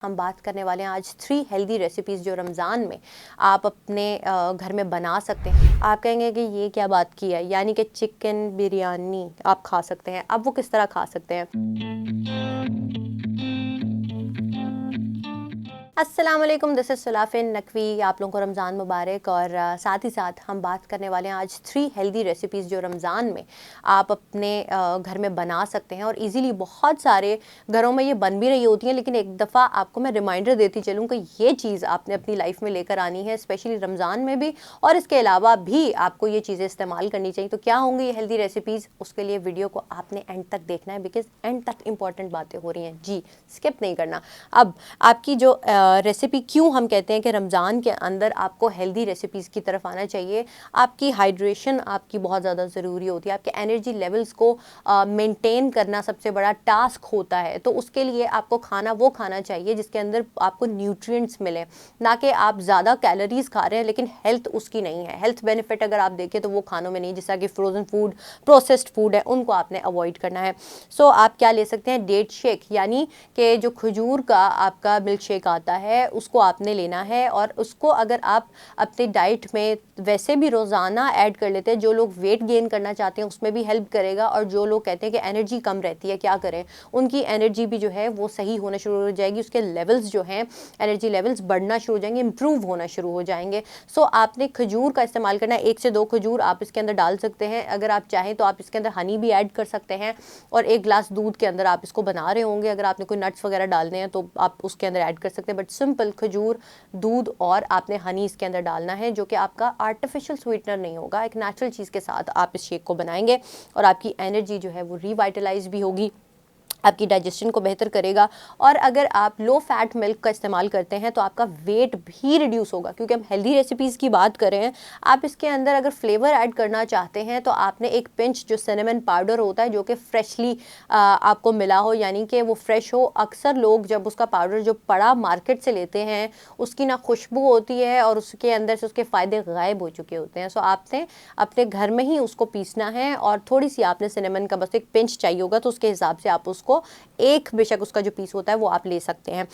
हम बात करने वाले हैं आज 3 हेल्दी रेसिपीज़ जो रमज़ान में आप अपने घर में बना सकते हैं। आप कहेंगे कि ये क्या बात की है, यानी कि चिकन बिरयानी आप खा सकते हैं। अब वो किस तरह खा सकते हैं? अस्सलाम वालेकुम, दिस इज़ सुलाफिन नकवी। आप लोगों को रमज़ान मुबारक। और साथ ही साथ हम बात करने वाले हैं आज 3 हेल्दी रेसिपीज़ जो रमज़ान में आप अपने घर में बना सकते हैं और इजीली। बहुत सारे घरों में ये बन भी रही होती हैं, लेकिन एक दफ़ा आपको मैं रिमाइंडर देती चलूँ कि ये चीज़ आपने अपनी लाइफ में लेकर आनी है, स्पेशली रमज़ान में भी, और इसके अलावा भी आपको ये चीज़ें इस्तेमाल करनी चाहिए। तो क्या होंगी ये हेल्दी रेसिपीज़, उसके लिए वीडियो को आपने एंड तक देखना है, बिकॉज़ एंड तक इंपॉर्टेंट बातें हो रही हैं जी, स्किप नहीं करना। अब आपकी जो रेसिपी, क्यों हम कहते हैं कि रमज़ान के अंदर आपको हेल्दी रेसिपीज़ की तरफ आना चाहिए, आपकी हाइड्रेशन आपकी बहुत ज़्यादा ज़रूरी होती है। आपके एनर्जी लेवल्स को मेंटेन करना सबसे बड़ा टास्क होता है। तो उसके लिए आपको खाना वो खाना चाहिए जिसके अंदर आपको न्यूट्रिएंट्स मिले, ना कि आप ज़्यादा कैलोरीज खा रहे हैं लेकिन हेल्थ उसकी नहीं है। हेल्थ बेनिफिट अगर आप देखें तो वो खानों में नहीं, जैसा कि फ्रोज़न फूड, प्रोसेस्ड फूड है, उनको आपने अवॉइड करना है। सो आप क्या ले सकते हैं, डेट शेक, यानी कि जो खजूर का आपका मिल्क शेक आता है उसको आपने लेना है। और उसको अगर आप अपने डाइट में वैसे भी रोज़ाना ऐड कर लेते हैं, जो लोग वेट गेन करना चाहते हैं उसमें भी हेल्प करेगा, और जो लोग कहते हैं कि एनर्जी कम रहती है, क्या करें, उनकी एनर्जी भी जो है वो सही होना शुरू हो जाएगी। उसके लेवल्स जो हैं, एनर्जी लेवल्स बढ़ना शुरू हो जाएंगे, इंप्रूव होना शुरू हो जाएंगे। सो आपने खजूर का इस्तेमाल करना है। 1 से 2 खजूर आप इसके अंदर डाल सकते हैं। अगर आप चाहें तो आप इसके अंदर हनी भी ऐड कर सकते हैं, और 1 गिलास दूध के अंदर आप इसको बना रहे होंगे। अगर आपने कोई नट्स वगैरह डालने हैं तो आप उसके अंदर ऐड कर सकते हैं, बट सिंपल खजूर, दूध और आपने हनी इसके अंदर डालना है, जो कि आपका आर्टिफिशियल स्वीटनर नहीं होगा। एक नेचुरल चीज़ के साथ आप इस शेक को बनाएंगे और आपकी एनर्जी जो है वो रिवाइटलाइज भी होगी, आपकी डाइजेशन को बेहतर करेगा। और अगर आप लो फैट मिल्क का इस्तेमाल करते हैं तो आपका वेट भी रिड्यूस होगा, क्योंकि हम हेल्दी रेसिपीज़ की बात कर रहे हैं। आप इसके अंदर अगर फ्लेवर ऐड करना चाहते हैं तो आपने एक पिंच जो सिनेमन पाउडर होता है, जो कि फ्रेशली आपको मिला हो, यानी कि वो फ्रेश हो। अक्सर लोग जब उसका पाउडर जो पड़ा मार्केट से लेते हैं, उसकी ना खुशबू होती है और उसके अंदर से उसके फ़ायदे गायब हो चुके होते हैं। सो आपने अपने घर में ही उसको पीसना है, और थोड़ी सी आपने सिनेमन का बस एक पिंच चाहिए होगा, तो उसके हिसाब से आप उसको एक, बेशक उसका जो पीस होता है वो आप ले सकते हैं।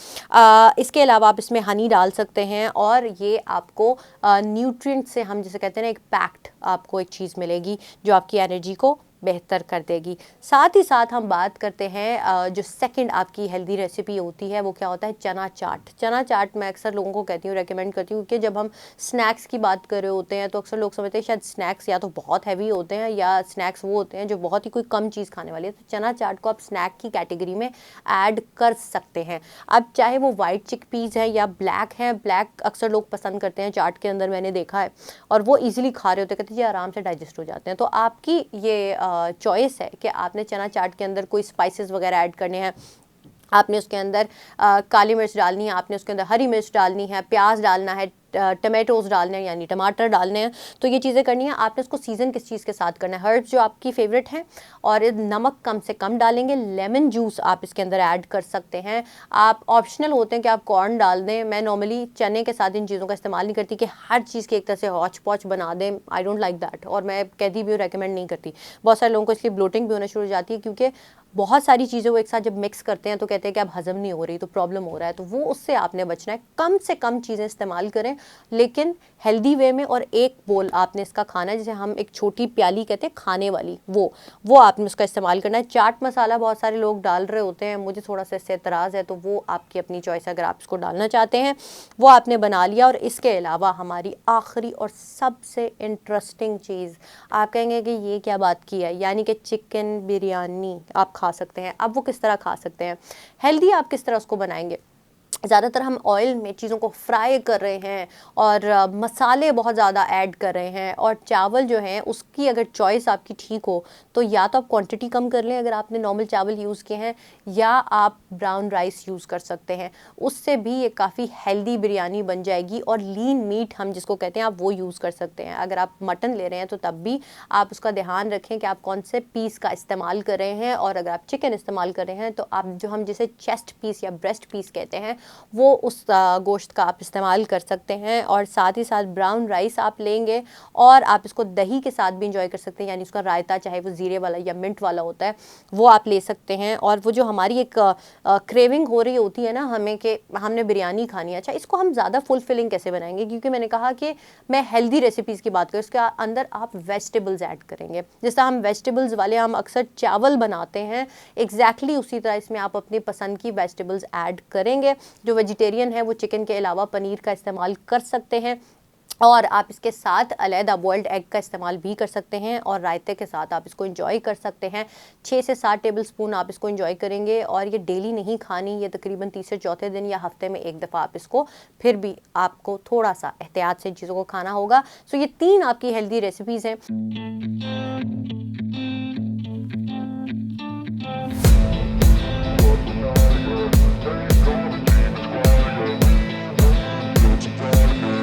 इसके अलावा आप इसमें हनी डाल सकते हैं, और ये आपको न्यूट्रिएंट से, हम जिसे कहते हैं ना, एक पैक्ड आपको एक चीज़ मिलेगी जो आपकी एनर्जी को बेहतर कर देगी। साथ ही साथ हम बात करते हैं जो सेकंड आपकी हेल्दी रेसिपी होती है, वो क्या होता है, चना चाट। चना चाट मैं अक्सर लोगों को कहती हूँ, रेकमेंड करती हूँ, क्योंकि जब हम स्नैक्स की बात कर रहे होते हैं तो अक्सर लोग समझते हैं शायद स्नैक्स या तो बहुत हैवी होते हैं, या स्नैक्स वो होते हैं जो बहुत ही कोई कम चीज़ खाने वाली है। तो चना चाट को आप स्नैक की कैटेगरी में ऐड कर सकते हैं। अब चाहे वो वाइट चिकपीज़ है या ब्लैक है, ब्लैक अक्सर लोग पसंद करते हैं चाट के अंदर, मैंने देखा है, और वो ईजिली खा रहे होते हैं, कहते हैं जी आराम से डाइजेस्ट हो जाते हैं। तो आपकी ये चॉइस है कि आपने चना चाट के अंदर कोई स्पाइसेस वगैरह ऐड करने हैं। आपने उसके अंदर काली मिर्च डालनी है, आपने उसके अंदर हरी मिर्च डालनी है, प्याज डालना है, टमाटोज़ डालने हैं यानी टमाटर डालने हैं। तो ये चीज़ें करनी है। आपने इसको सीज़न किस चीज़ के साथ करना है, हर्ब्स जो आपकी फेवरेट हैं, और नमक कम से कम डालेंगे। लेमन जूस आप इसके अंदर ऐड कर सकते हैं। आप ऑप्शनल होते हैं कि आप कॉर्न डाल दें। मैं नॉर्मली चने के साथ इन चीज़ों का इस्तेमाल नहीं करती कि हर चीज़ की एक तरह से हौच पौच बना दें। आई डोंट लाइक दैट, और मैं कहती भी हूँ, रेकमेंड नहीं करती। बहुत सारे लोगों को इसलिए ब्लोटिंग भी होना शुरू हो जाती है, क्योंकि बहुत सारी चीज़ें वो एक साथ जब मिक्स करते हैं तो कहते हैं कि अब हज़म नहीं हो रही, तो प्रॉब्लम हो रहा है। तो वो, उससे आपने बचना है। कम से कम चीज़ें इस्तेमाल करें, लेकिन हेल्दी वे में। और एक बोल आपने इसका खाना है, जिसे हम एक छोटी प्याली कहते हैं खाने वाली, वो आपने उसका इस्तेमाल करना है। चाट मसाला बहुत सारे लोग डाल रहे होते हैं, मुझे थोड़ा सा इससे एतराज़ है, तो वो आपकी अपनी चॉइस है। अगर आप इसको डालना चाहते हैं वो आपने बना लिया। और इसके अलावा हमारी आखिरी और सबसे इंटरेस्टिंग चीज़, आप कहेंगे कि ये क्या बात की है, यानी कि चिकन बिरयानी आप खा सकते हैं। अब वो किस तरह खा सकते हैं, हेल्दी आप किस तरह उसको बनाएंगे। ज़्यादातर हम ऑयल में चीज़ों को फ्राई कर रहे हैं, और मसाले बहुत ज़्यादा ऐड कर रहे हैं। और चावल जो हैं उसकी अगर चॉइस आपकी ठीक हो तो या तो आप क्वांटिटी कम कर लें, अगर आपने नॉर्मल चावल यूज़ किए हैं, या आप ब्राउन राइस यूज़ कर सकते हैं। उससे भी ये काफ़ी हेल्दी बिरयानी बन जाएगी। और लीन मीट हम जिसको कहते हैं, आप वो यूज़ कर सकते हैं। अगर आप मटन ले रहे हैं तो तब भी आप उसका ध्यान रखें कि आप कौन से पीस का इस्तेमाल कर रहे हैं। और अगर आप चिकन इस्तेमाल कर रहे हैं तो आप जो हम जिसे चेस्ट पीस या ब्रेस्ट पीस कहते हैं वो उस गोश्त का आप इस्तेमाल कर सकते हैं। और साथ ही साथ ब्राउन राइस आप लेंगे और आप इसको दही के साथ भी इंजॉय कर सकते हैं, यानी उसका रायता चाहे वो ज़ीरे वाला या मिंट वाला होता है वो आप ले सकते हैं। और वो जो हमारी एक क्रेविंग हो रही होती है ना हमें कि हमने बिरयानी खानी है, अच्छा इसको हम ज़्यादा फुलफिलिंग कैसे बनाएंगे, क्योंकि मैंने कहा कि मैं हेल्दी रेसिपीज़ की बात करूँ, उसके अंदर आप वेजिटेबल्स ऐड करेंगे। जैसा हम वेजिटेबल्स वाले हम अक्सर चावल बनाते हैं, एग्जैक्टली उसी तरह इसमें आप अपनी पसंद की वेजिटेबल्स ऐड करेंगे। जो वेजिटेरियन है वो चिकन के अलावा पनीर का इस्तेमाल कर सकते हैं, और आप इसके साथ अलहदा बॉइल्ड एग का इस्तेमाल भी कर सकते हैं, और रायते के साथ आप इसको एंजॉय कर सकते हैं। 6 से 7 टेबलस्पून आप इसको एंजॉय करेंगे, और ये डेली नहीं खानी, ये तकरीबन तीसरे चौथे दिन या हफ्ते में एक दफ़ा आप इसको, फिर भी आपको थोड़ा सा एहतियात से चीज़ों को खाना होगा। सो ये 3 आपकी हेल्दी रेसिपीज़ हैं।